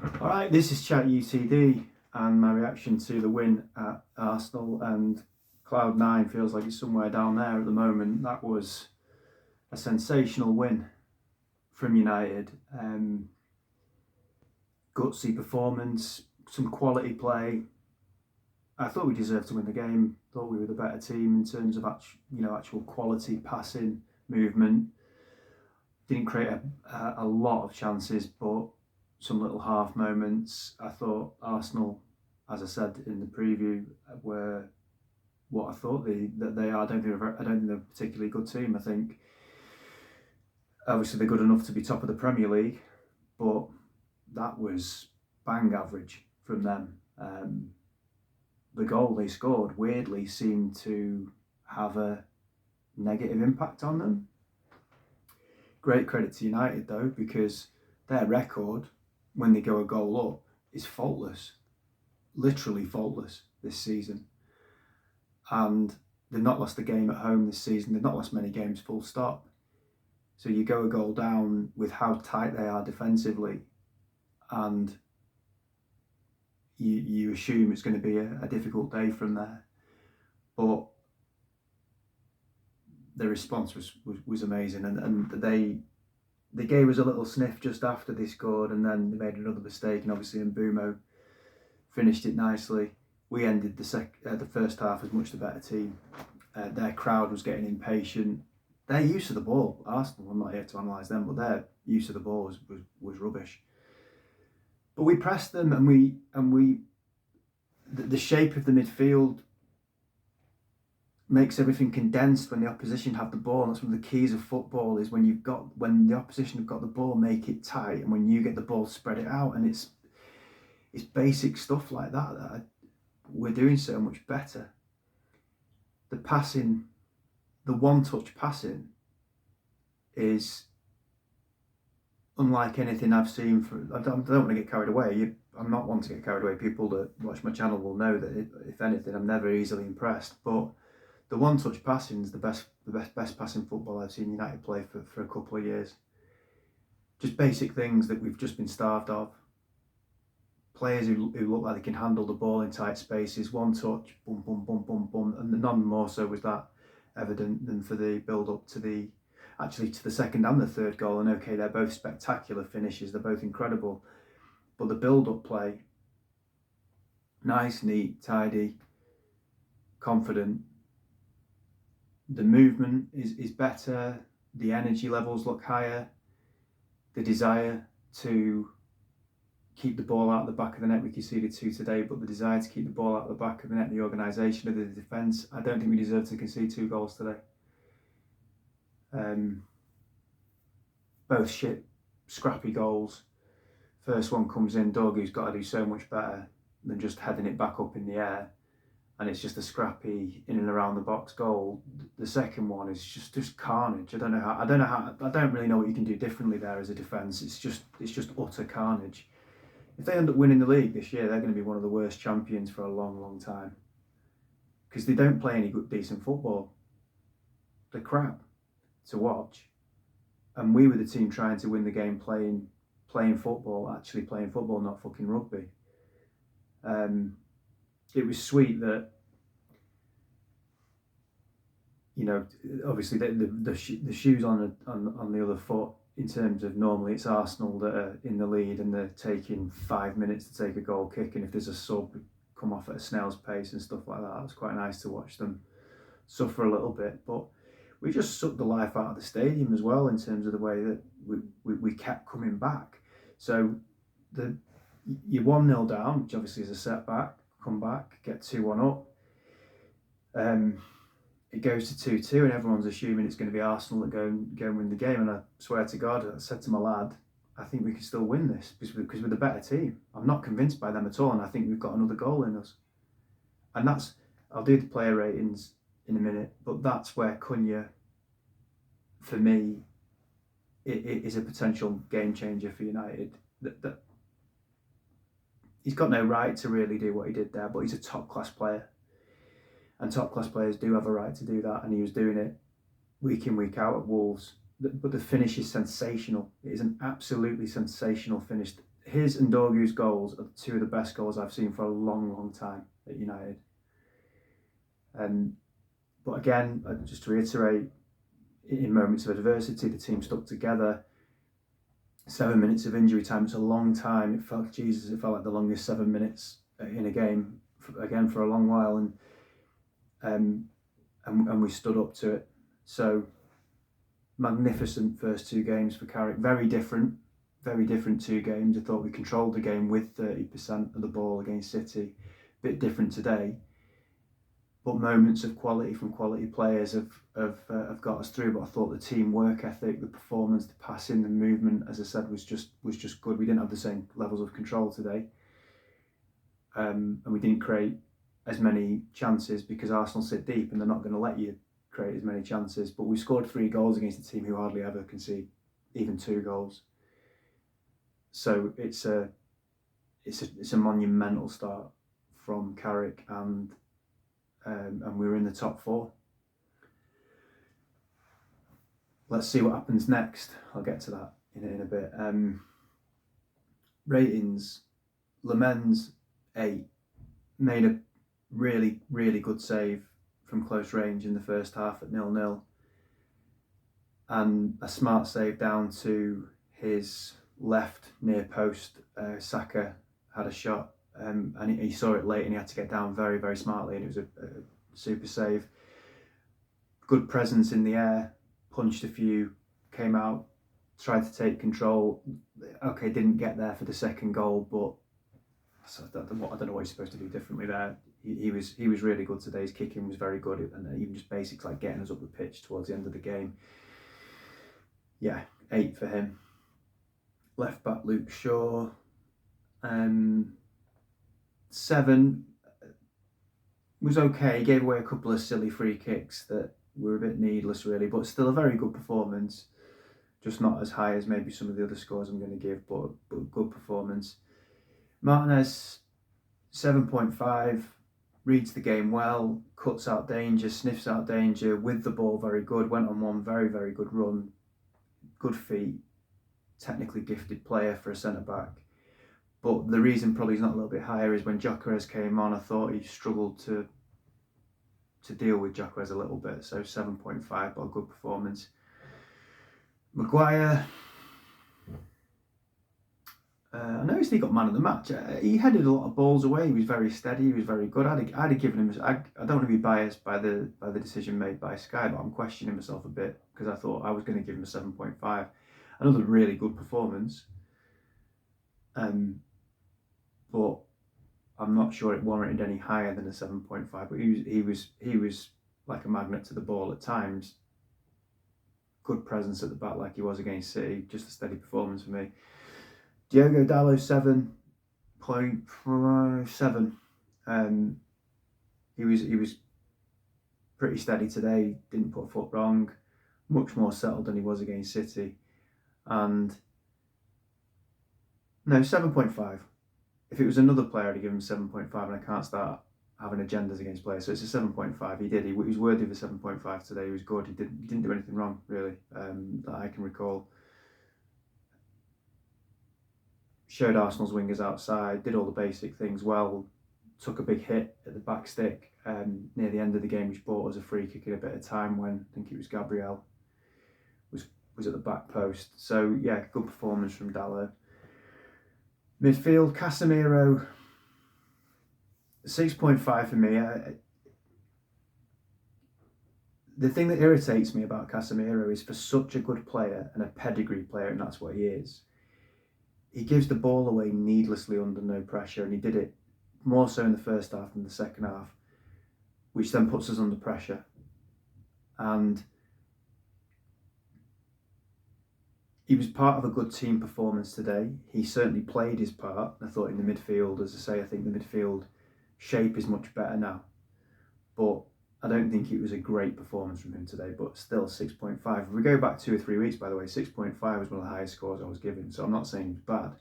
All right, this is Chat UTD and my reaction to the win at Arsenal, and Cloud9 feels like it's somewhere down there at the moment. That was a sensational win from United. Gutsy performance, some quality play. I thought we deserved to win the game. Thought we were the better team in terms of actual quality, passing, movement. Didn't create a lot of chances, but some little half moments. I thought Arsenal, as I said in the preview, were what I thought that they are. I don't think they're a particularly good team. I think obviously they're good enough to be top of the Premier League, but that was bang average from them. The goal they scored weirdly seemed to have a negative impact on them. Great credit to United though, because their record when they go a goal up is faultless, literally faultless this season. And they've not lost a game at home this season. They've not lost many games full stop. So you go a goal down with how tight they are defensively, and you assume it's going to be a difficult day from there. But the response was amazing, and they gave us a little sniff just after they scored, and then they made another mistake, and obviously Mbeumo finished it nicely. We ended the first half as much the better team. Their crowd was getting impatient. Their use of the ball, Arsenal, I'm not here to analyse them, but their use of the ball was rubbish. But we pressed them, and the shape of the midfield makes everything condensed when the opposition have the ball. And that's one of the keys of football, is when the opposition have got the ball, make it tight, and when you get the ball, spread it out. And it's basic stuff like that we're doing so much better. The passing, the one-touch passing, is unlike anything I've seen. I don't want to get carried away. I'm not one to get carried away. People that watch my channel will know that if anything, I'm never easily impressed. But the one-touch passing is the best passing football I've seen United play for a couple of years. Just basic things that we've just been starved of. Players who look like they can handle the ball in tight spaces, one touch, boom, boom, boom, boom, boom, and none more so was that evident than for the build-up to the second and the third goal. And okay, they're both spectacular finishes, they're both incredible, but the build-up play, nice, neat, tidy, confident. The movement is better, the energy levels look higher, the desire to keep the ball out of the back of the net, we conceded 2 today, but the desire to keep the ball out of the back of the net, the organisation of the defence, I don't think we deserve to concede 2 goals today. Both scrappy goals. First one comes in, Dorgu's got to do so much better than just heading it back up in the air, and it's just a scrappy in and around the box goal. The second one is just carnage. I don't really know what you can do differently there as a defence. It's just utter carnage. If they end up winning the league this year, they're going to be one of the worst champions for a long, long time, because they don't play any good, decent football. They're crap to watch, and we were the team trying to win the game playing football, actually playing football, not fucking rugby. It was sweet that, obviously the shoes on the other foot, in terms of normally it's Arsenal that are in the lead and they're taking 5 minutes to take a goal kick, and if there's a sub, come off at a snail's pace and stuff like that. It's quite nice to watch them suffer a little bit, but we just sucked the life out of the stadium as well, in terms of the way that we kept coming back. So you're 1-0 down, which obviously is a setback, come back, get 2-1 up. It goes to 2-2, and everyone's assuming it's going to be Arsenal that go and win the game. And I swear to God, I said to my lad, I think we can still win this because we're the better team. I'm not convinced by them at all, and I think we've got another goal in us. And I'll do the player ratings in a minute, but that's where Cunha, for me, it is a potential game changer for United. That he's got no right to really do what he did there, but he's a top class player. And top class players do have a right to do that, and he was doing it week in, week out at Wolves. But the finish is sensational. It is an absolutely sensational finish. his and Dorgu's goals are two of the best goals I've seen for a long, long time at United. But again, just to reiterate, in moments of adversity, the team stuck together. 7 minutes of injury time, it's a long time. It felt like the longest 7 minutes in a game, again, for a long while. And we stood up to it. So, magnificent first two games for Carrick. Very different 2 games. I thought we controlled the game with 30% of the ball against City. A bit different today. But moments of quality from quality players have got us through. But I thought the team work ethic, the performance, the passing, the movement, as I said, was just good. We didn't have the same levels of control today, and we didn't create as many chances because Arsenal sit deep and they're not going to let you create as many chances. But we scored 3 goals against a team who hardly ever concede even 2 goals. So it's a monumental start from Carrick, and we were in the top 4. Let's see what happens next. I'll get to that in a bit. Ratings. Lemens 8 made a really, really good save from close range in the first half at 0-0, and a smart save down to his left near post. Saka had a shot, and he saw it late and he had to get down very, very smartly, and it was a super save. Good presence in the air, punched a few, came out, tried to take control. Okay, didn't get there for the second goal, but I don't know what he's supposed to do differently there. He was really good today. His kicking was very good, and even just basics like getting us up the pitch towards the end of the game. Yeah, 8 for him. Left back Luke Shaw, 7 was okay. He gave away a couple of silly free kicks that were a bit needless, really, but still a very good performance. Just not as high as maybe some of the other scores I'm going to give, but good performance. Martinez, 7.5, reads the game well, cuts out danger, sniffs out danger, with the ball very good, went on one very, very good run, good feet, technically gifted player for a centre-back. But the reason probably he's not a little bit higher is when Gyökeres came on, I thought he struggled to deal with Gyökeres a little bit, so 7.5, but a good performance. Maguire, I noticed he got man of the match. He headed a lot of balls away. He was very steady. He was very good. I'd have given him. I don't want to be biased by the decision made by Sky, but I'm questioning myself a bit because I thought I was going to give him a 7.5. Another really good performance. But I'm not sure it warranted any higher than a 7.5. But he was like a magnet to the ball at times. Good presence at the back, like he was against City. Just a steady performance for me. Diogo Dalot 7.7. He was pretty steady today. Didn't put a foot wrong. Much more settled than he was against City. And no, 7.5. If it was another player, I'd give him 7.5, and I can't start having agendas against players. So it's a 7.5. He was worthy of a 7.5 today. He was good. He didn't do anything wrong, really, that I can recall. Showed Arsenal's wingers outside, did all the basic things well, took a big hit at the back stick near the end of the game, which bought us a free kick in a bit of time when I think it was Gabriel was at the back post. So yeah, good performance from Dalot. Midfield, Casemiro, 6.5 for me. The thing that irritates me about Casemiro is, for such a good player and a pedigree player, and that's what he is, he gives the ball away needlessly under no pressure, and he did it more so in the first half than the second half, which then puts us under pressure. And he was part of a good team performance today. He certainly played his part. I thought in the midfield, as I say, I think the midfield shape is much better now. But I don't think it was a great performance from him today, but still 6.5. If we go back 2 or 3 weeks, by the way, 6.5 was one of the highest scores I was given. So I'm not saying it's bad,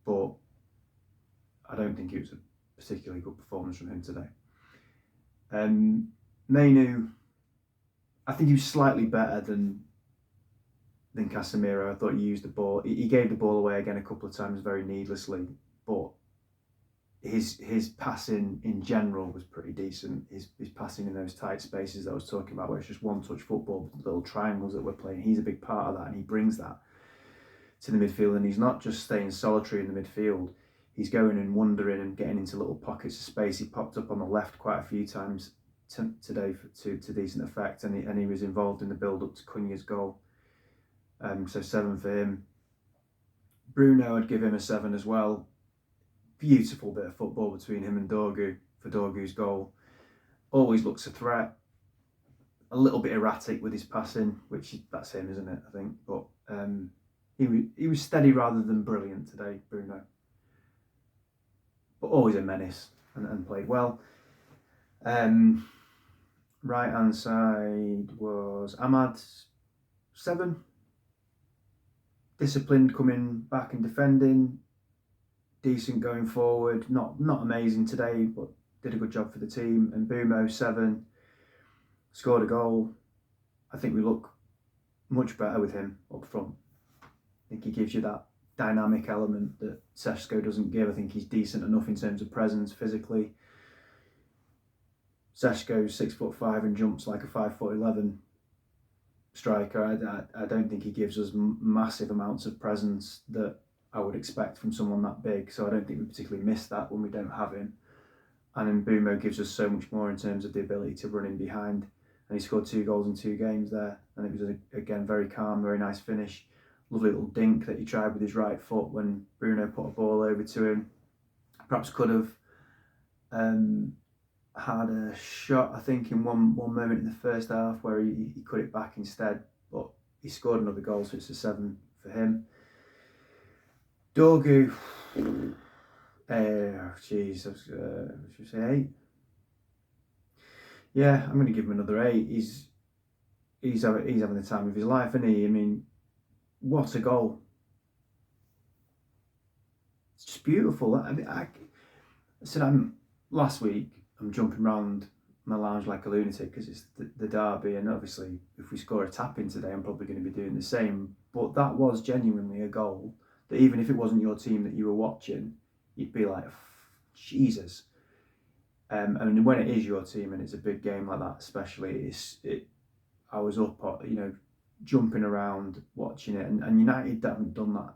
but I don't think it was a particularly good performance from him today. Mainu, I think he was slightly better than than Casemiro. I thought he used the ball. He gave the ball away again a couple of times very needlessly, but his passing in general was pretty decent. His passing in those tight spaces that I was talking about, where it's just one-touch football, little triangles that we're playing, he's a big part of that, and he brings that to the midfield. And he's not just staying solitary in the midfield. He's going and wandering and getting into little pockets of space. He popped up on the left quite a few times today to decent effect, and he was involved in the build-up to Cunha's goal. So 7 for him. Bruno, I'd give him a 7 as well. Beautiful bit of football between him and Dorgu for Dorgu's goal. Always looks a threat. A little bit erratic with his passing, which that's him, isn't it? I think, but he was steady rather than brilliant today, Bruno. But always a menace and played well. Right hand side was Ahmad, 7. Disciplined coming back and defending. Decent going forward, not amazing today, but did a good job for the team. And Bumo, 7, scored a goal. I think we look much better with him up front. I think he gives you that dynamic element that Seško doesn't give. I think he's decent enough in terms of presence physically. Seško's 6'5" and jumps like a 5'11" striker. I don't think he gives us massive amounts of presence that I would expect from someone that big, so I don't think we particularly miss that when we don't have him. And then Bumo gives us so much more in terms of the ability to run in behind, and he scored 2 goals in 2 games there, and it was again very calm, very nice finish. Lovely little dink that he tried with his right foot when Bruno put a ball over to him. Perhaps could have had a shot, I think, in one moment in the first half where he cut it back instead, but he scored another goal, so it's a 7 for him. Dorgu, jeez, should we say 8? Yeah, I'm going to give him another 8. He's having the time of his life, isn't he? I mean, what a goal! It's just beautiful. I said last week I'm jumping around my lounge like a lunatic because it's the derby, and obviously if we score a tap in today, I'm probably going to be doing the same. But that was genuinely a goal that even if it wasn't your team that you were watching, you'd be like, Jesus. And when it is your team and it's a big game like that, especially, I was up, jumping around watching it, and United haven't done that.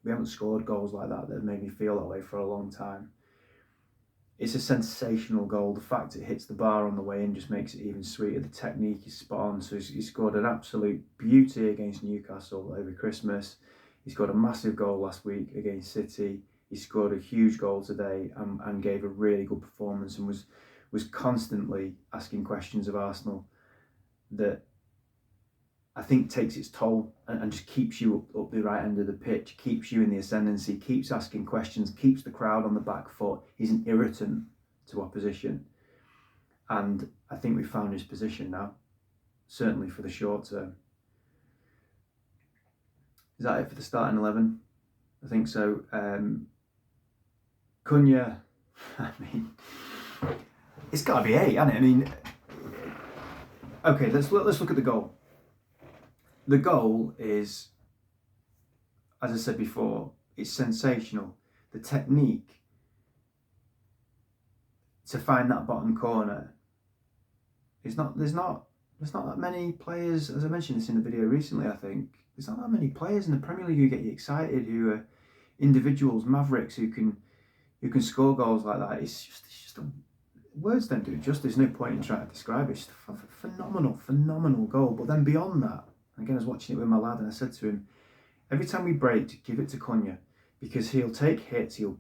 We haven't scored goals like that that made me feel that way for a long time. It's a sensational goal. The fact it hits the bar on the way in just makes it even sweeter. The technique is spot on. So he scored an absolute beauty against Newcastle over Christmas. He scored a massive goal last week against City. He scored a huge goal today and gave a really good performance, and was constantly asking questions of Arsenal that I think takes its toll and just keeps you up the right end of the pitch, keeps you in the ascendancy, keeps asking questions, keeps the crowd on the back foot. He's an irritant to opposition. And I think we've found his position now, certainly for the short term. Is that it for the starting 11? I think so. Cunha, I mean, it's got to be 8, hasn't it? I mean, okay, let's look at the goal. The goal is, as I said before, it's sensational. The technique to find that bottom corner is not. There's not that many players. As I mentioned this in a video recently, I think there's not that many players in the Premier League who get you excited, who are individuals, mavericks who can score goals like that. It's just words don't do it justice. There's no point in trying to describe it. It's just a phenomenal goal. But then beyond that. Again, I was watching it with my lad, and I said to him, every time we break, give it to Cunha, because he'll take hits, he'll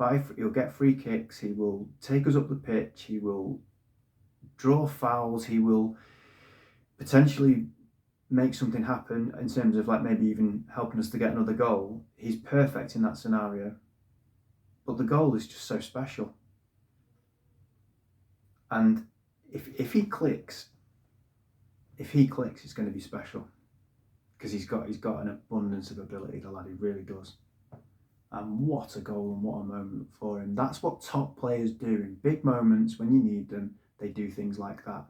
get free kicks, he will take us up the pitch, he will draw fouls, he will potentially make something happen in terms of maybe even helping us to get another goal. He's perfect in that scenario. But the goal is just so special. And if he clicks, it's going to be special. Because he's got an abundance of ability, the lad, he really does. And what a goal and what a moment for him. That's what top players do in big moments when you need them. They do things like that.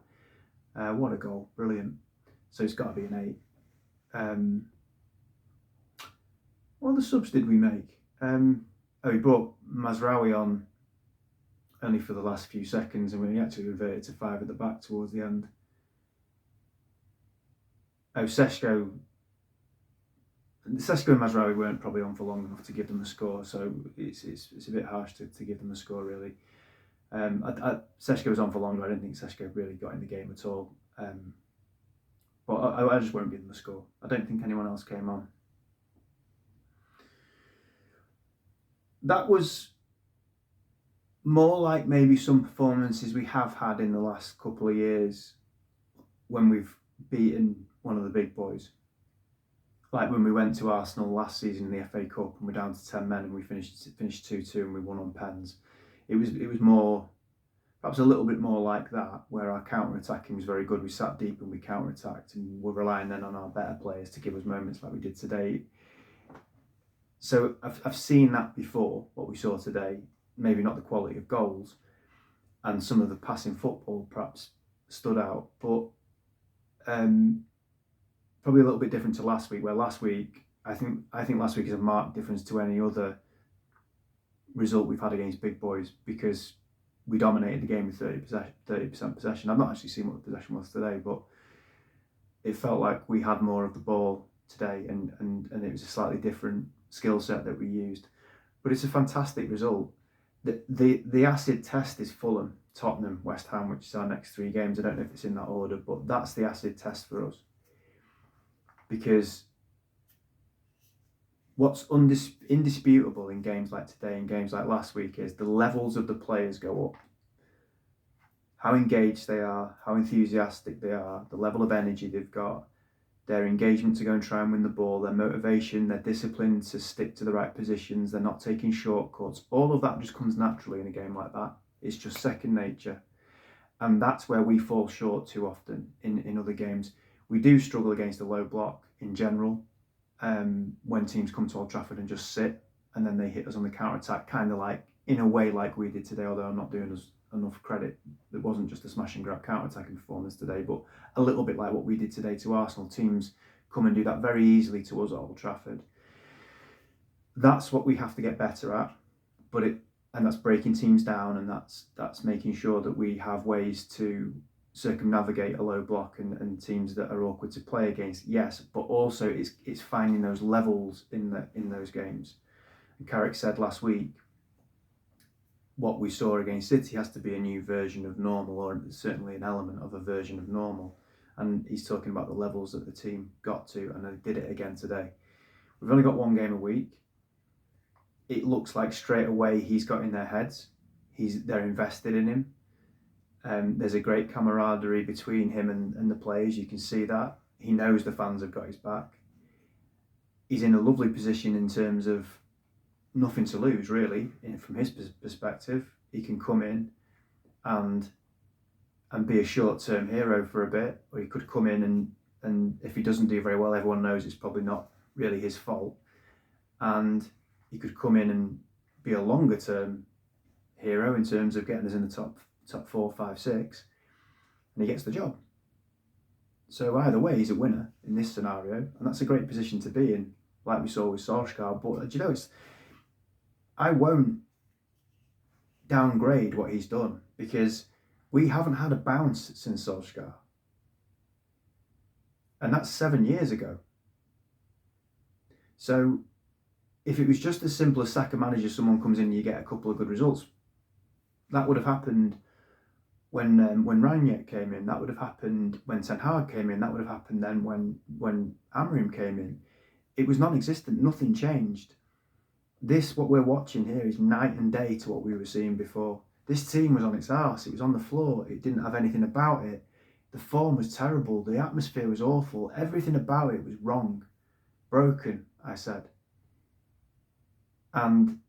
What a goal, brilliant. So it's got to be an What other subs did we make? We brought Mazraoui on only for the last few seconds, and we actually reverted to 5 at the back towards the end. Seshko and Mazraoui weren't probably on for long enough to give them a score, so it's a bit harsh to give them a score, really. Seshko was on for longer. I didn't think Seshko really got in the game at all. But I just won't give them a score. I don't think anyone else came on. That was more like maybe some performances we have had in the last couple of years when we've beaten one of the big boys. Like when we went to Arsenal last season in the FA Cup and we're down to 10 men and we finished 2-2 and we won on pens. It was more, perhaps a little bit more like that, where our counter-attacking was very good. We sat deep and we counter-attacked, and we're relying then on our better players to give us moments like we did today. So I've seen that before, what we saw today. Maybe not the quality of goals, and some of the passing football perhaps stood out, but probably a little bit different to last week, where last week, I think last week is a marked difference to any other result we've had against big boys, because we dominated the game with 30% possession. I've not actually seen what the possession was today, but it felt like we had more of the ball today, and it was a slightly different skill set that we used. But it's a fantastic result. The acid test is Fulham, Tottenham, West Ham, which is our next 3 games. I don't know if it's in that order, but that's the acid test for us. Because what's indisputable in games like today and games like last week is the levels of the players go up. How engaged they are, how enthusiastic they are, the level of energy they've got, their engagement to go and try and win the ball, their motivation, their discipline to stick to the right positions, they're not taking shortcuts. All of that just comes naturally in a game like that. It's just second nature. And that's where we fall short too often in other games. We do struggle against a low block in general, when teams come to Old Trafford and just sit and then they hit us on the counter-attack, kind of like, in a way like we did today, although I'm not doing us enough credit. It wasn't just a smash and grab counter-attacking performance today, but a little bit like what we did today to Arsenal. Teams come and do that very easily to us at Old Trafford. That's what we have to get better at, and that's breaking teams down, and that's making sure that we have ways to circumnavigate a low block and teams that are awkward to play against, yes, but also it's finding those levels in those games. And Carrick said last week, what we saw against City has to be a new version of normal, or certainly an element of a version of normal. And he's talking about the levels that the team got to, and they did it again today. We've only got 1 game a week. It looks like straight away he's got in their heads. They're invested in him. There's a great camaraderie between him and the players. You can see that. He knows the fans have got his back. He's in a lovely position in terms of nothing to lose, really, from his perspective. He can come in and be a short-term hero for a bit, or he could come in and if he doesn't do very well, everyone knows it's probably not really his fault. And he could come in and be a longer-term hero in terms of getting us in the top 4, 5, 6, and he gets the job. So either way, he's a winner in this scenario, and that's a great position to be in, like we saw with Solskjaer. But I won't downgrade what he's done, because we haven't had a bounce since Solskjaer, and that's 7 years ago. So if it was just as simple as sack a manager, someone comes in and you get a couple of good results, that would have happened when Rangnick came in. That would have happened when Ten Hag came in. That would have happened then when Amorim came in. It was non-existent. Nothing changed. What we're watching here is night and day to what we were seeing before. This team was on its arse. It was on the floor. It didn't have anything about it. The form was terrible. The atmosphere was awful. Everything about it was wrong. Broken, I said. And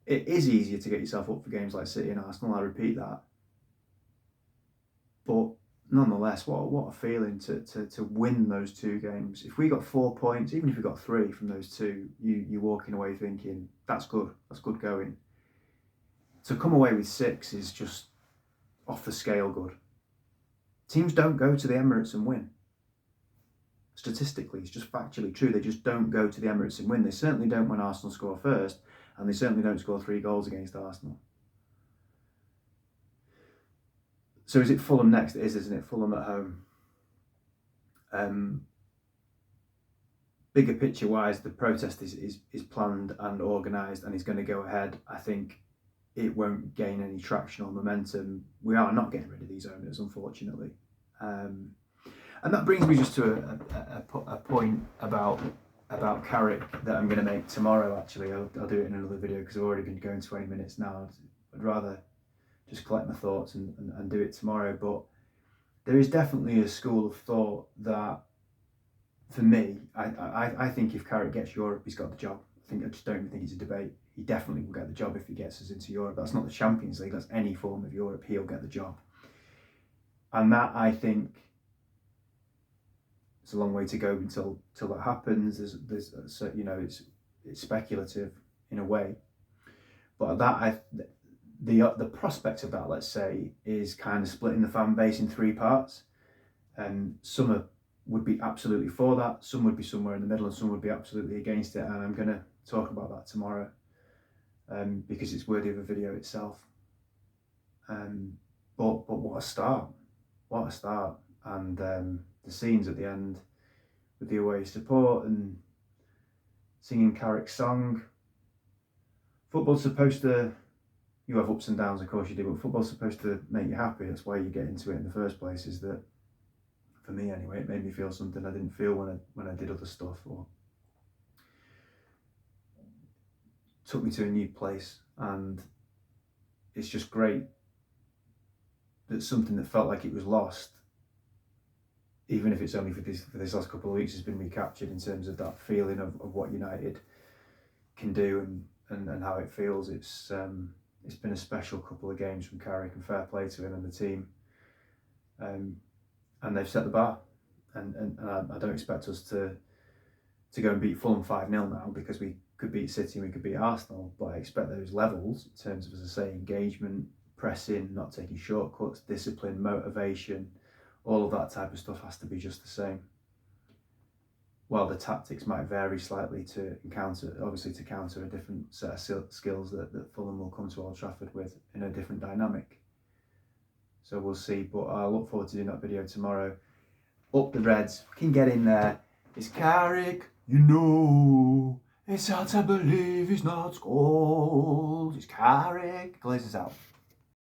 it is easier to get yourself up for games like City and Arsenal, I repeat that. But nonetheless, what a feeling to win those 2 games. If we got 4 points, even if we got 3 from those 2, you're walking away thinking, that's good going. To come away with 6 is just off the scale good. Teams don't go to the Emirates and win. statistically, it's just factually true. They just don't go to the Emirates and win. They certainly don't when Arsenal score first, and they certainly don't score 3 goals against Arsenal. So is it Fulham next? It is, isn't it? Fulham at home. Bigger picture wise, the protest is planned and organised and is going to go ahead. I think it won't gain any traction or momentum. We are not getting rid of these owners, unfortunately. And that brings me just to a point about Carrick that I'm going to make tomorrow. Actually, I'll do it in another video because I've already been going 20 minutes now. I'd rather just collect my thoughts and do it tomorrow. But there is definitely a school of thought that, for me, I think if Carrick gets Europe, he's got the job. I just don't even think it's a debate. He definitely will get the job if he gets us into Europe. That's not the Champions League, that's any form of Europe. He'll get the job. And that, I think, it's a long way to go until that happens. There's you know, it's speculative in a way. But the prospect of that, let's say, is kind of splitting the fan base in 3 parts. And some would be absolutely for that, some would be somewhere in the middle, and some would be absolutely against it. And I'm going to talk about that tomorrow, because it's worthy of a video itself. But what a start! What a start! And the scenes at the end with the away support and singing Carrick's song. Football's supposed to, you have ups and downs, of course you do, but football's supposed to make you happy. That's why you get into it in the first place. Is that, for me anyway, it made me feel something I didn't feel when I did other stuff, or took me to a new place. And it's just great that something that felt like it was lost, even if it's only for this last couple of weeks, has been recaptured in terms of that feeling of what United can do and how it feels. It's been a special couple of games from Carrick, and fair play to him and the team. And they've set the bar, and I don't expect us to go and beat Fulham 5-0 now, because we could beat City and we could beat Arsenal, but I expect those levels in terms of, as I say, engagement, pressing, not taking shortcuts, discipline, motivation, all of that type of stuff has to be just the same. While the tactics might vary slightly to counter a different set of skills that Fulham will come to Old Trafford with in a different dynamic. So we'll see, but I look forward to doing that video tomorrow. Up the Reds, we can get in there. It's Carrick, you know. It's hard to believe he's not scored. It's Carrick. Glazers out.